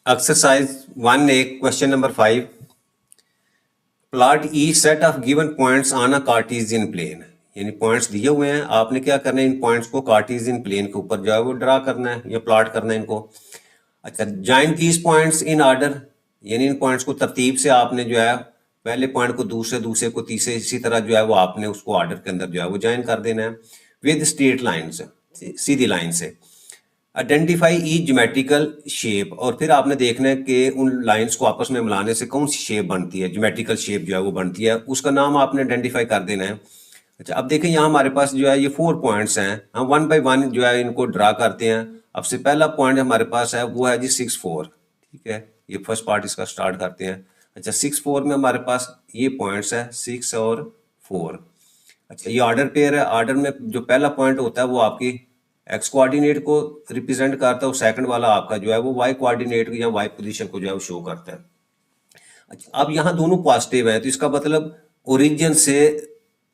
Exercise 1A question number 5 plot a set of given points on a Cartesian plane. यानी points दिए हुए हैं, आपने क्या करना है, इन पॉइंट्स को कार्टेशियन प्लेन के ऊपर जो है वो ड्रा करना है या प्लॉट करना है इनको। अच्छा, join these points in order, यानी इन पॉइंट्स को तरतीब से आपने जो है पहले पॉइंट को दूसरे, दूसरे को तीसरे, इसी तरह जो है वो आपने उसको ऑर्डर के अंदर जो है वो ज्वाइन कर देना है with straight lines, Sidhi line से। आइडेंटिफाई ईच ज्योमेट्रिकल शेप, और फिर आपने देखना है कि उन लाइंस को आपस में मिलाने से कौन सी शेप बनती है, ज्योमेट्रिकल शेप जो है वो बनती है, उसका नाम आपने आइडेंटिफाई कर देना है। अच्छा, अब देखें यहाँ हमारे पास जो है ये 4 पॉइंट्स हैं, हम 1 बाय 1 जो है इनको ड्रा करते हैं। अब से पहला पॉइंट हमारे पास है वो है जी 6 4, ठीक है, ये फर्स्ट पार्ट इसका स्टार्ट करते हैं। अच्छा, 6 4 में हमारे पास ये पॉइंट्स है 6 और 4। अच्छा, ये ऑर्डर पेयर है, ऑर्डर में जो पहला पॉइंट होता है वो आपकी एक्स कोऑर्डिनेट को रिप्रेजेंट करता है और सेकंड वाला आपका जो है वो वाई कोऑर्डिनेट या वाई पोजीशन को जो है वो शो करता है। अच्छा, अब यहाँ दोनों पॉजिटिव है तो इसका मतलब ओरिजिन से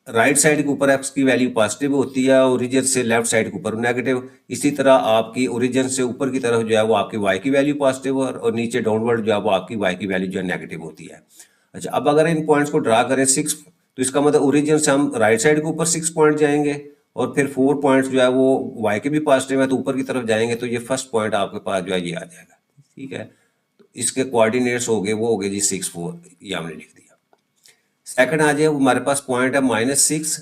राइट साइड के ऊपर एक्स की वैल्यू पॉजिटिव होती है, ओरिजिन से लेफ्ट साइड के ऊपर नेगेटिव। इसी तरह आपकी ओरिजिन से ऊपर की तरफ जो है वो आपकी वाई की वैल्यू पॉजिटिव और नीचे डाउनवर्ड जो है वो आपकी वाई की वैल्यू जो है नेगेटिव होती है। अच्छा, अब अगर इन पॉइंट्स को ड्रा करें 6, तो इसका मतलब ओरिजिन से हम राइट साइड के ऊपर 6 पॉइंट जाएंगे और फिर 4 पॉइंट्स जो है वो वाई के भी पॉजिटिव है तो ऊपर की तरफ जाएंगे, तो ये फर्स्ट पॉइंट आपके पास जो है ये आ जाएगा। ठीक है, तो इसके कोऑर्डिनेट्स हो गए वो हो गए जी 6 4, ये हमने लिख दिया। सेकंड आ जाए, हमारे पास पॉइंट है -6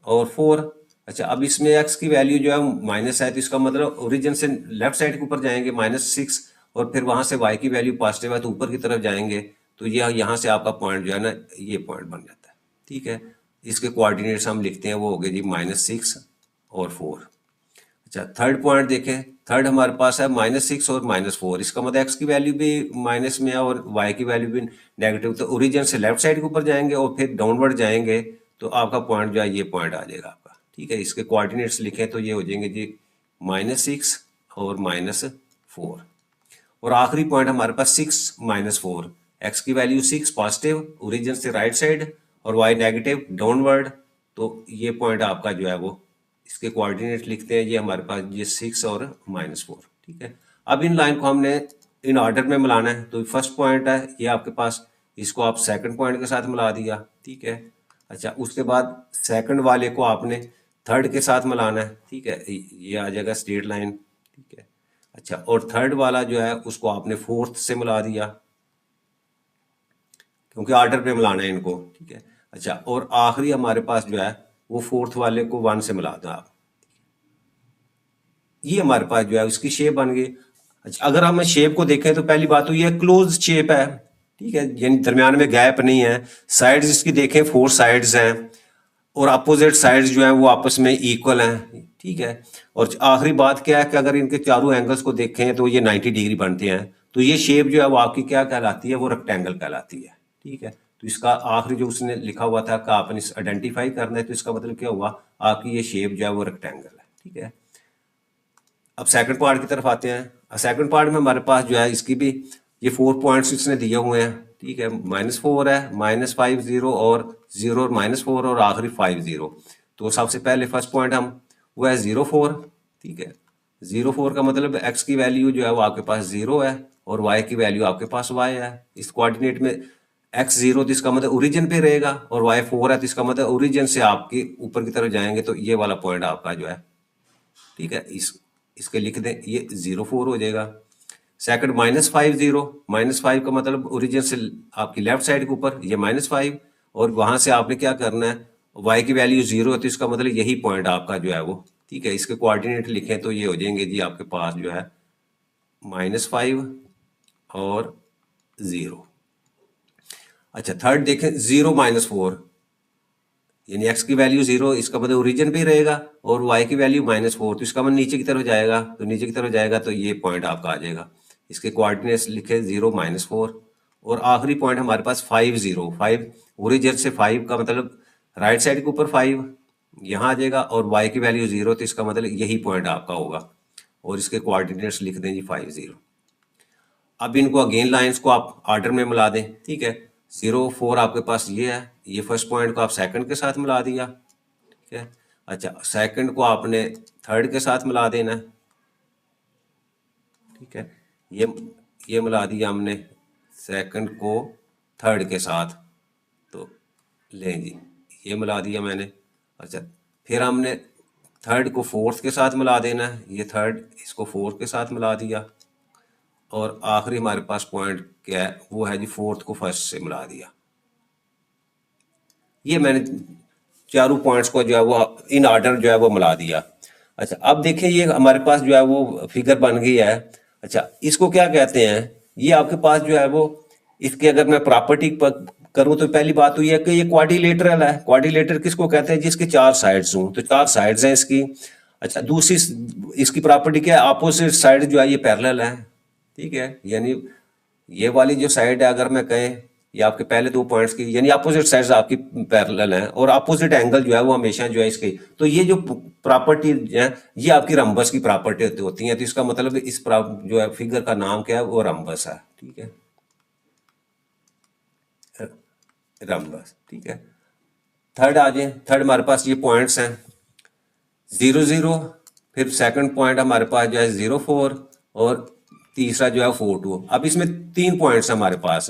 और 4। अच्छा, अब इसमें एक्स की वैल्यू जो है माइनस है तो इसका मतलब ओरिजिन से लेफ्ट साइड के ऊपर जाएंगे -6 और फिर वहां से वाई की वैल्यू पॉजिटिव है तो ऊपर की तरफ जाएंगे, तो ये यहाँ से आपका पॉइंट जो है ना ये पॉइंट बन जाता है। ठीक है, इसके कोऑर्डिनेट्स हम लिखते हैं वो हो गए जी -6 और 4। अच्छा, थर्ड पॉइंट देखें, थर्ड हमारे पास है -6 और -4, इसका मतलब एक्स की वैल्यू भी माइनस में है और वाई की वैल्यू भी नेगेटिव, तो ओरिजिन से लेफ्ट साइड के ऊपर जाएंगे और फिर डाउनवर्ड जाएंगे तो आपका पॉइंट जो है ये पॉइंट आ जाएगा आपका। ठीक है, इसके कोऑर्डिनेट्स लिखें तो ये हो जाएंगे जी -6 और -4। और आखिरी पॉइंट हमारे पास 6 -4, एक्स की वैल्यू 6 पॉजिटिव ओरिजिन से राइट साइड और वाई नेगेटिव डाउनवर्ड, तो ये पॉइंट आपका जो है वो इसके कोऑर्डिनेट लिखते हैं, ये हमारे पास ये 6 और -4। ठीक है, अब इन लाइन को हमने इन ऑर्डर में मिलाना है, तो फर्स्ट पॉइंट है ये आपके पास, इसको आप सेकंड पॉइंट के साथ मिला दिया। ठीक है, अच्छा, उसके बाद सेकंड वाले को आपने थर्ड के साथ मिलाना है। ठीक है, ये आ जाएगा स्ट्रेट लाइन। ठीक है, अच्छा, और थर्ड वाला जो है उसको आपने फोर्थ से मिला दिया क्योंकि ऑर्डर पे मिलाना है इनको। ठीक है, अच्छा, और आखिरी हमारे पास जो है वो फोर्थ वाले को 1 से मिला दो आप, ये हमारे पास जो है उसकी शेप बन गई। अच्छा, अगर हम शेप को देखें तो पहली बात तो ये क्लोज शेप है। ठीक है, यानी दरमियान में गैप नहीं है। साइड्स इसकी देखें 4 साइड्स हैं और अपोजिट साइड्स जो हैं वो आपस में इक्वल हैं। ठीक है, और आखिरी बात क्या है कि अगर इनके चारों एंगल्स को देखें तो ये 90 डिग्री बनते हैं, तो ये शेप जो है वो आपकी क्या कहलाती है, वो रेक्टेंगल कहलाती है। ठीक है, तो इसका आखिरी जो उसने लिखा हुआ था कि आपने आइडेंटिफाई करना है, तो इसका मतलब क्या हुआ, आपकी ये शेप जो है वो रेक्टेंगल है। ठीक है, अब सेकंड पार्ट की तरफ आते हैं। सेकंड पार्ट में हमारे पास जो है इसकी भी ये 4 पॉइंट्स इसने दिए हुए हैं। ठीक है, -4 है, -5 0 और 0 और -4 और आखिरी 5 0। तो सबसे पहले फर्स्ट पॉइंट हम वो है 0 4। ठीक है, 0 4 का मतलब एक्स की वैल्यू जो है वो आपके पास 0 है और वाई की वैल्यू आपके पास वाई है। इस कोऑर्डिनेट में एक्स 0 तो इसका मतलब ओरिजिन पे रहेगा और वाई 4 है तो इसका मतलब ओरिजिन से आपके ऊपर की तरफ जाएंगे तो ये वाला पॉइंट आपका जो है। ठीक है, इसके लिख दें, ये 0 4 हो जाएगा। सेकंड -5 0, -5 का मतलब ओरिजिन से आपकी लेफ्ट साइड के ऊपर ये -5 और वहां से आपने क्या करना है, y की वैल्यू 0 है तो इसका मतलब यही पॉइंट आपका जो है वो। ठीक है, इसके कोऑर्डिनेट लिखें तो ये हो जाएंगे जी आपके पास जो है -5 और 0। अच्छा, थर्ड देखें 0 -4, यानी x की वैल्यू 0, इसका मतलब ओरिजिन पे ही रहेगा और y की वैल्यू -4 तो इसका मतलब नीचे की तरफ जाएगा, तो नीचे की तरफ जाएगा तो ये पॉइंट आपका आ जाएगा। इसके कोऑर्डिनेट्स लिखे 0 -4 और आखिरी पॉइंट हमारे पास 5 0 5, ओरिजिन से 5 का मतलब राइट साइड के ऊपर 5 यहाँ आ जाएगा और y की वैल्यू 0 तो इसका मतलब यही पॉइंट आपका होगा और इसके कोऑर्डिनेट्स लिख दें जी 5 0। अब इनको अगेन लाइंस को आप ऑर्डर में मिला दें। ठीक है, 0 4 आपके पास ये है, ये फर्स्ट पॉइंट को आप सेकंड के साथ मिला दिया। ठीक है, अच्छा, सेकंड को आपने थर्ड के साथ मिला देना है। ठीक है, ये मिला दिया हमने सेकंड को थर्ड के साथ, तो लें जी ये मिला दिया मैंने। अच्छा फिर हमने थर्ड को फोर्थ के साथ मिला देना है, ये थर्ड इसको फोर्थ के साथ मिला दिया, और आखिरी हमारे पास पॉइंट क्या है, वो है जी फोर्थ को फर्स्ट से मिला दिया। ये मैंने चारों पॉइंट्स को जो है वो इन ऑर्डर जो है वो मिला दिया। अच्छा अब देखिए ये हमारे पास जो है वो फिगर बन गई है। अच्छा इसको क्या कहते हैं, ये आपके पास जो है वो, इसके अगर मैं प्रॉपर्टी करूं तो पहली बात तो ये है कि ये क्वाड्रिलेटरल है। क्वाड्रिलेटर किसको कहते हैं, जिसके चार साइड्स हों, तो चार साइड्स हैं इसकी। अच्छा दूसरी इसकी प्रॉपर्टी क्या है, अपोजिट साइड जो है ये पैरेलल है, ठीक है। यानी ये वाली जो साइड है अगर मैं कहें, ये आपके पहले दो पॉइंट्स की यानी अपोजिट साइड्स आपकी पैरेलल हैं, और अपोजिट एंगल जो है वो हमेशा जो है इसके, तो ये जो प्रॉपर्टी है ये आपकी रंबस की प्रॉपर्टी होती है। तो इसका मतलब इस जो है फिगर का नाम क्या है, वो रंबस है, ठीक है, रंबस, ठीक है। थर्ड आ जाए, थर्ड हमारे पास ये पॉइंट्स हैं 0 0, फिर सेकंड पॉइंट हमारे पास जो है 0 4, और तीसरा जो है 4 2। अब इसमें तीन पॉइंट्स हमारे पास।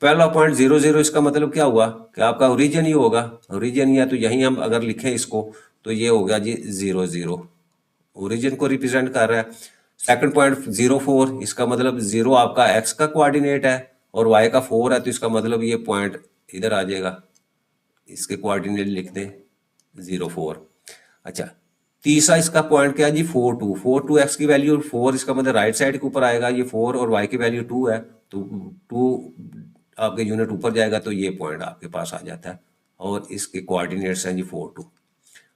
पहला पॉइंट 0 0, इसका मतलब क्या हुआ कि आपका ओरिजिन ही होगा, ओरिजिन ही है, तो यहीं हम अगर लिखें इसको तो ये हो गया जी 0 0, ओरिजिन को रिप्रेजेंट कर रहा है। सेकंड पॉइंट 0 4, इसका मतलब 0 आपका एक्स का कोऑर्डिनेट है और वाई का 4 है, तो इसका मतलब ये पॉइंट इधर आ जाएगा, इसके कोऑर्डिनेट लिख दें 0 4। अच्छा तीसरा इसका पॉइंट क्या है जी 4 2, 4 2 एक्स की वैल्यू 4, इसका मतलब राइट साइड के ऊपर आएगा ये 4, और वाई की वैल्यू 2 है, तो 2 आपके यूनिट ऊपर जाएगा, तो ये पॉइंट आपके पास आ जाता है, और इसके कोऑर्डिनेट्स हैं जी 4 2।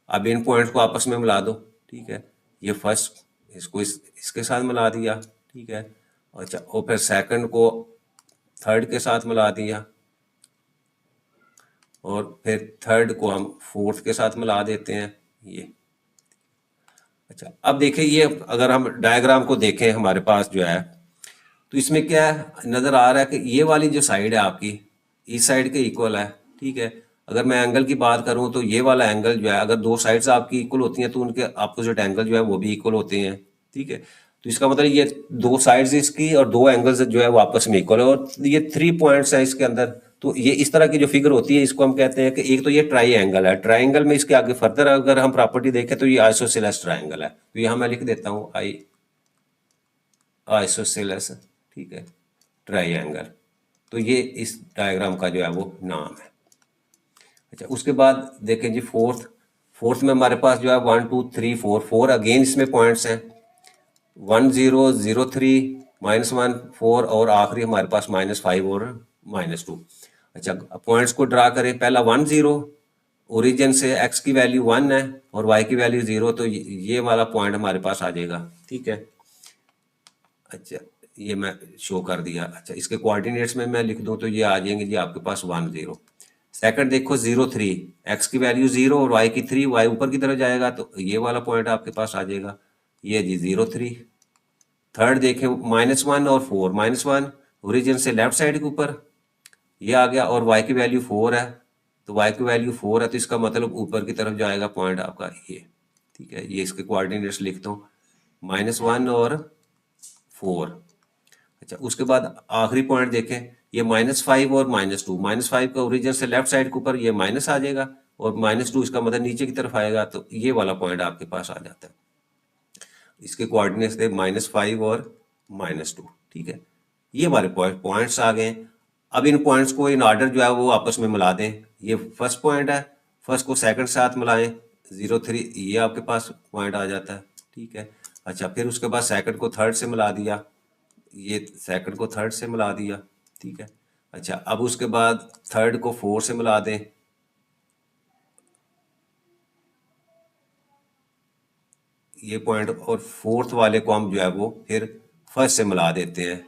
अब इन पॉइंट्स को आपस में मिला दो, ठीक है, ये फर्स्ट इसको इसके साथ मिला दिया, ठीक है। अच्छा और फिर सेकंड को थर्ड के साथ मिला दिया, और फिर थर्ड को हम फोर्थ के साथ मिला देते हैं ये। अच्छा अब देखिए ये अगर हम डायग्राम को देखें हमारे पास जो है, तो इसमें क्या है नज़र आ रहा है कि ये वाली जो साइड है आपकी इस साइड के इक्वल है, ठीक है। अगर मैं एंगल की बात करूं तो ये वाला एंगल जो है, अगर दो साइड्स आपकी इक्वल होती हैं तो उनके अपोजिट एंगल जो है वो भी इक्वल होते हैं, ठीक है। तो इसका मतलब ये दो साइड्स इसकी और दो एंगल्स जो है वो आपस में इक्वल है, और ये 3 पॉइंट्स हैं इसके अंदर। तो ये इस तरह की जो फिगर होती है इसको हम कहते हैं कि एक तो ये ट्राइंगल है, ट्राइंगल में इसके आगे फर्दर अगर हम प्रॉपर्टी देखें तो ये आइसोसेलेस ट्राइंगल है। तो यहाँ मैं लिख देता हूँ आइसोसेलेस, ठीक है, ट्राइंगल। तो ये इस डायग्राम का जो है वो नाम है। अच्छा उसके बाद देखें जी फोर्थ में हमारे पास जो है 1 2 3 4 अगेन इसमें पॉइंट्स हैं 1 0 0 3 -1 4, और आखिरी हमारे पास -5 और -2। अच्छा पॉइंट्स को ड्रा करें, पहला 1 0, ओरिजिन से x की वैल्यू 1 है और y की वैल्यू 0, तो ये वाला पॉइंट हमारे पास आ जाएगा, ठीक है। अच्छा ये मैं शो कर दिया। अच्छा इसके कोऑर्डिनेट्स में मैं लिख दूं तो ये आ जाएंगे जी आपके पास 1 0। सेकंड देखो 0 3, एक्स की वैल्यू 0 और वाई की 3, वाई ऊपर की तरफ जाएगा तो ये वाला पॉइंट आपके पास आ जाएगा, ये जी 0 3। थर्ड देखें -1 और 4, -1 ओरिजिन से लेफ्ट साइड के ऊपर ये आ गया, और वाई की वैल्यू 4 है, तो वाई की वैल्यू 4 है, तो इसका मतलब ऊपर की तरफ जाएगा पॉइंट आपका ये, ठीक है। ये इसके कोऑर्डिनेट्स लिखता हूँ -1 और 4। अच्छा उसके बाद आखिरी पॉइंट देखें, ये -5 और -2, -5 का ओरिजिन से लेफ्ट साइड के ऊपर ये माइनस आ जाएगा, और -2 इसका मतलब नीचे की तरफ आएगा, तो ये वाला पॉइंट आपके पास आ जाता है। इसके कोऑर्डिनेट्स थे -5 और -2, ठीक है। ये हमारे पॉइंट्स आ गए। अब इन पॉइंट्स को इन ऑर्डर जो है वो आपस में मिला दें। ये फर्स्ट पॉइंट है, फर्स्ट को सेकंड साथ मिलाएं 0 3, ये आपके पास पॉइंट आ जाता है, ठीक है। अच्छा फिर उसके बाद सेकंड को थर्ड से मिला दिया, ये सेकंड को थर्ड से मिला दिया, ठीक है। अच्छा अब उसके बाद थर्ड को 4 से मिला दें, ये पॉइंट, और फोर्थ वाले को हम जो है वो फिर फर्स्ट से मिला देते हैं,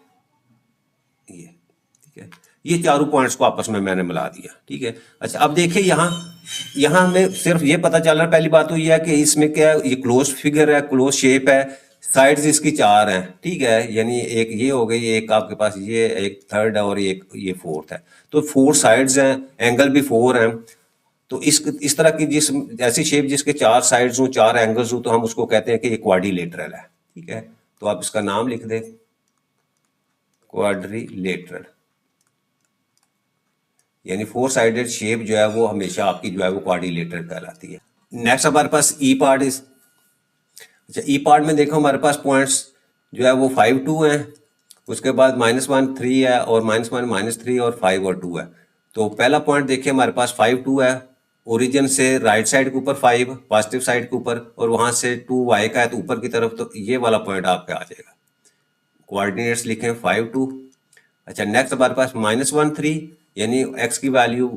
ये ठीक है। ये चारों पॉइंट्स को आपस में मैंने मिला दिया, ठीक है। अच्छा अब देखिए यहाँ यहाँ हमें सिर्फ ये पता चल रहा है, पहली बात तो ये है कि इसमें क्या है, ये क्लोज फिगर है, क्लोज शेप है, साइड्स इसकी 4 हैं, ठीक है। यानी एक ये हो गई, एक आपके पास ये, एक थर्ड है और एक ये फोर्थ है, तो 4 साइड्स हैं, एंगल भी 4 हैं। तो इस तरह की जिस ऐसी शेप जिसके 4 साइड्स हो, 4 एंगल्स हो, तो हम उसको कहते हैं कि ये क्वाड्रिलेटरल है, ठीक है। तो आप इसका नाम लिख दें क्वाड्रिलेटरल, यानी 4 साइडेड शेप जो है वो हमेशा आपकी जो है वो क्वाड्रिलेटरल कहलाती है। नेक्स्ट हमारे पास ई पार्ट इस, अच्छा ई पार्ट में देखो हमारे पास पॉइंट्स जो है वो 5 2 हैं, उसके बाद -1 3 है और -1 -3 और 5 और 2 है। तो पहला पॉइंट देखिए हमारे पास 5 2 है, ओरिजिन से राइट साइड के ऊपर 5 पॉजिटिव साइड के ऊपर और वहां से 2 वाई का है तो ऊपर की तरफ, तो ये वाला पॉइंट आपका आ जाएगा। कोऑर्डिनेट्स लिखें 5 2। अच्छा नेक्स्ट हमारे पास -1 3, यानी एक्स की वैल्यू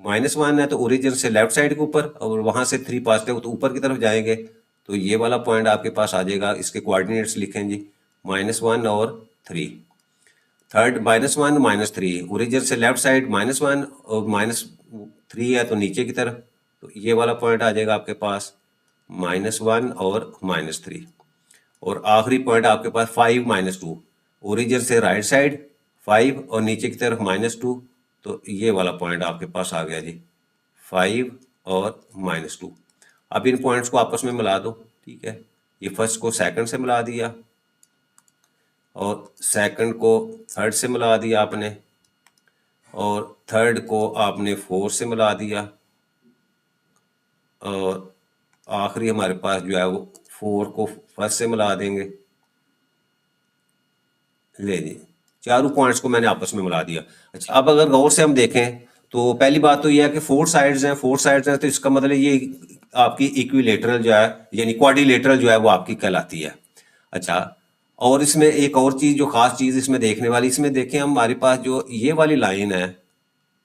-1 है तो ओरिजिन से लेफ्ट साइड के ऊपर और वहां से 3 पॉजिटिव तो ऊपर की तरफ जाएंगे, तो ये वाला पॉइंट आपके पास आ जाएगा। इसके कोऑर्डिनेट्स लिखें जी -1 और 3। थर्ड -1 -3, ओरिजिन से लेफ्ट साइड -1 और -3 है तो नीचे की तरफ, तो ये वाला पॉइंट आ जाएगा आपके पास -1 और -3। और आखिरी पॉइंट आपके पास 5 -2, ओरिजिन से राइट साइड 5 और नीचे की तरफ -2, तो ये वाला पॉइंट आपके पास आ गया जी 5 और -2। अब इन पॉइंट्स को आपस में मिला दो, ठीक है। ये फर्स्ट को सेकंड से मिला दिया और सेकंड को थर्ड से मिला दिया आपने, और थर्ड को आपने 4 से मिला दिया, और आखिरी हमारे पास जो है वो 4 को फर्स्ट से मिला देंगे। ले जी, चारों पॉइंट्स को मैंने आपस में मिला दिया। अच्छा अब अगर गौर से हम देखें तो पहली बात तो यह है कि 4 साइड्स हैं, 4 साइड्स हैं तो इसका मतलब ये आपकी इक्विलेटरल जो है यानी क्वाड्रिलेटरल जो है वो आपकी कहलाती है। अच्छा और इसमें एक और चीज जो खास चीज इसमें देखने वाली, इसमें देखें हमारे पास जो ये वाली लाइन है,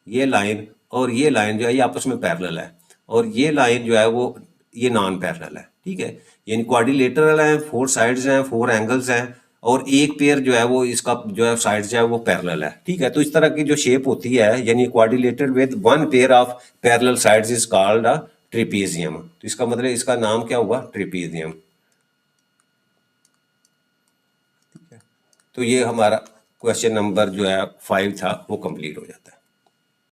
ये लाइन और ये लाइन जो है ये आपस में पैरेलल है, और ये लाइन जो है वो ये नॉन पैरेलल है, ठीक है। यानी क्वाड्रिलेटरल है, 4 साइड्स हैं, 4 एंगल्स हैं और एक पेयर जो है वो इसका जो है साइड्स जो है वो पैरेलल है, ठीक है। तो इस तरह की जो शेप होती है यानी quadrilateral with 1 pair of parallel sides is called a trapezium. तो इसका मतलब इसका नाम क्या हुआ, ट्रेपेजियम। तो ये हमारा क्वेश्चन नंबर जो है 5 था वो कंप्लीट हो जाता है।